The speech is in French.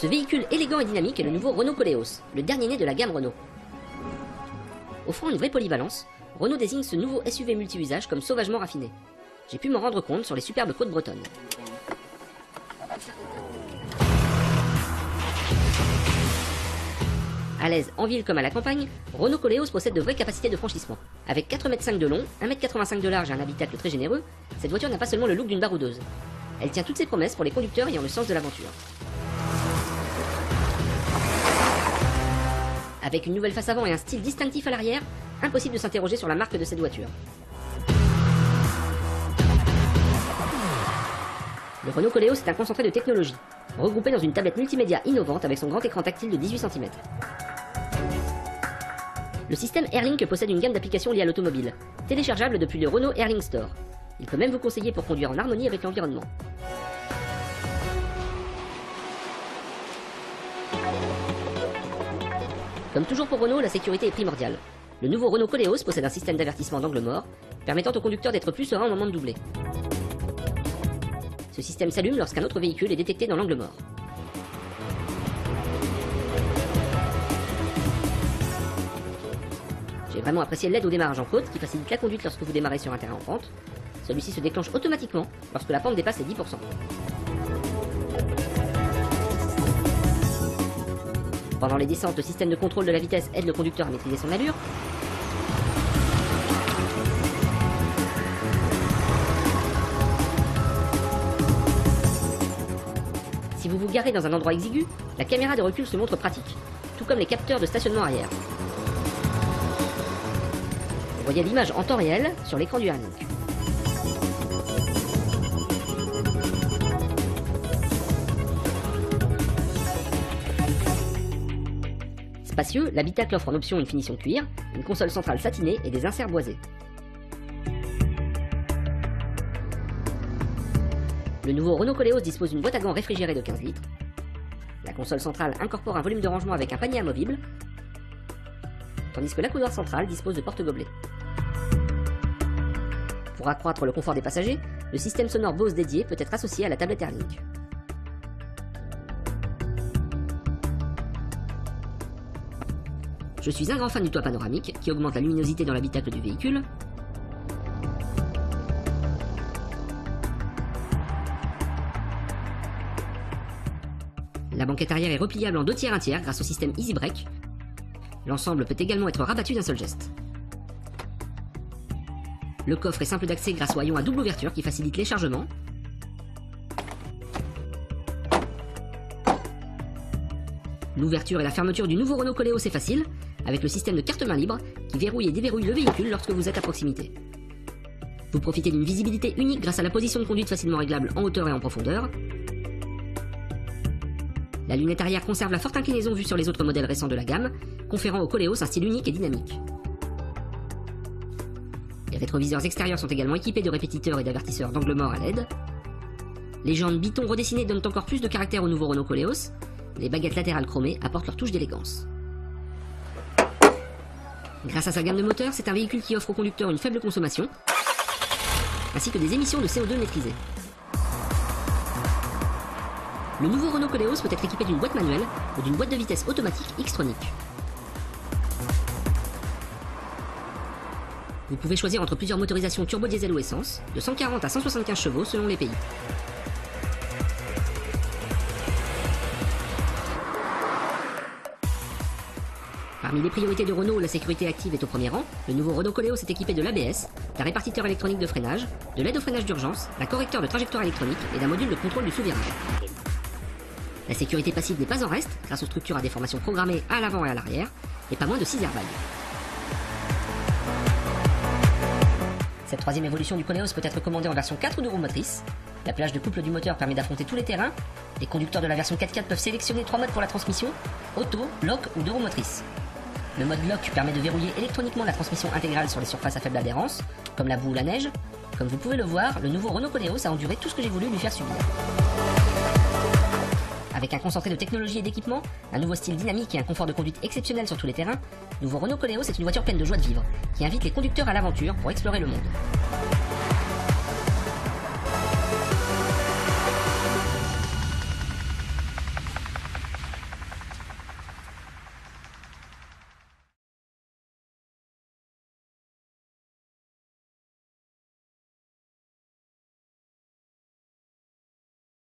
Ce véhicule élégant et dynamique est le nouveau Renault Koleos, le dernier né de la gamme Renault. Offrant une vraie polyvalence, Renault désigne ce nouveau SUV multi-usage comme sauvagement raffiné. J'ai pu m'en rendre compte sur les superbes côtes bretonnes. À l'aise en ville comme à la campagne, Renault Koleos possède de vraies capacités de franchissement. Avec 4,5 m de long, 1,85 m de large et un habitacle très généreux, cette voiture n'a pas seulement le look d'une baroudeuse. Elle tient toutes ses promesses pour les conducteurs ayant le sens de l'aventure. Avec une nouvelle face avant et un style distinctif à l'arrière, impossible de s'interroger sur la marque de cette voiture. Le Renault Koleos est un concentré de technologie, regroupé dans une tablette multimédia innovante avec son grand écran tactile de 18 cm. Le système Airlink possède une gamme d'applications liées à l'automobile, téléchargeable depuis le Renault Airlink Store. Il peut même vous conseiller pour conduire en harmonie avec l'environnement. Comme toujours pour Renault, la sécurité est primordiale. Le nouveau Renault Koleos possède un système d'avertissement d'angle mort, permettant au conducteur d'être plus serein au moment de doubler. Ce système s'allume lorsqu'un autre véhicule est détecté dans l'angle mort. J'ai vraiment apprécié l'aide au démarrage en côte qui facilite la conduite lorsque vous démarrez sur un terrain en pente. Celui-ci se déclenche automatiquement lorsque la pente dépasse les 10%. Pendant les descentes, le système de contrôle de la vitesse aide le conducteur à maîtriser son allure. Si vous vous garez dans un endroit exigu, la caméra de recul se montre pratique, tout comme les capteurs de stationnement arrière. Vous voyez l'image en temps réel sur l'écran du Airlink. Spacieux, l'habitacle offre en option une finition cuir, une console centrale satinée et des inserts boisés. Le nouveau Renault Koleos dispose d'une boîte à gants réfrigérée de 15 litres. La console centrale incorpore un volume de rangement avec un panier amovible, tandis que l'accoudoir central dispose de porte-gobelets. Pour accroître le confort des passagers, le système sonore Bose dédié peut être associé à la tablette Airlink. Je suis un grand fan du toit panoramique qui augmente la luminosité dans l'habitacle du véhicule. La banquette arrière est repliable en 2 tiers 1 tiers grâce au système Easy Break. L'ensemble peut également être rabattu d'un seul geste. Le coffre est simple d'accès grâce au haillon à double ouverture qui facilite les chargements. L'ouverture et la fermeture du nouveau Renault Koleos est facile, avec le système de carte main libre qui verrouille et déverrouille le véhicule lorsque vous êtes à proximité. Vous profitez d'une visibilité unique grâce à la position de conduite facilement réglable en hauteur et en profondeur. La lunette arrière conserve la forte inclinaison vue sur les autres modèles récents de la gamme, conférant au Koleos un style unique et dynamique. Les rétroviseurs extérieurs sont également équipés de répétiteurs et d'avertisseurs d'angle mort à LED. Les jantes Biton redessinées donnent encore plus de caractère au nouveau Renault Koleos. Les baguettes latérales chromées apportent leur touche d'élégance. Grâce à sa gamme de moteurs, c'est un véhicule qui offre au conducteur une faible consommation, ainsi que des émissions de CO2 maîtrisées. Le nouveau Renault Koleos peut être équipé d'une boîte manuelle ou d'une boîte de vitesse automatique X-Tronic. Vous pouvez choisir entre plusieurs motorisations turbo-diesel ou essence, de 140 à 175 chevaux selon les pays. Parmi les priorités de Renault, la sécurité active est au premier rang. Le nouveau Renault Koleos est équipé de l'ABS, d'un répartiteur électronique de freinage, de l'aide au freinage d'urgence, d'un correcteur de trajectoire électronique et d'un module de contrôle du sous-virage. La sécurité passive n'est pas en reste, grâce aux structures à déformation programmées à l'avant et à l'arrière, et pas moins de 6 airbags. Cette troisième évolution du Koleos peut être commandée en version 4 ou 2 roues motrices. La plage de couple du moteur permet d'affronter tous les terrains. Les conducteurs de la version 4x4 peuvent sélectionner 3 modes pour la transmission, auto, lock ou 2 roues motrices. Le mode lock permet de verrouiller électroniquement la transmission intégrale sur les surfaces à faible adhérence, comme la boue ou la neige. Comme vous pouvez le voir, le nouveau Renault Koleos a enduré tout ce que j'ai voulu lui faire subir. Avec un concentré de technologie et d'équipement, un nouveau style dynamique et un confort de conduite exceptionnel sur tous les terrains, nouveau Renault Koleos est une voiture pleine de joie de vivre, qui invite les conducteurs à l'aventure pour explorer le monde.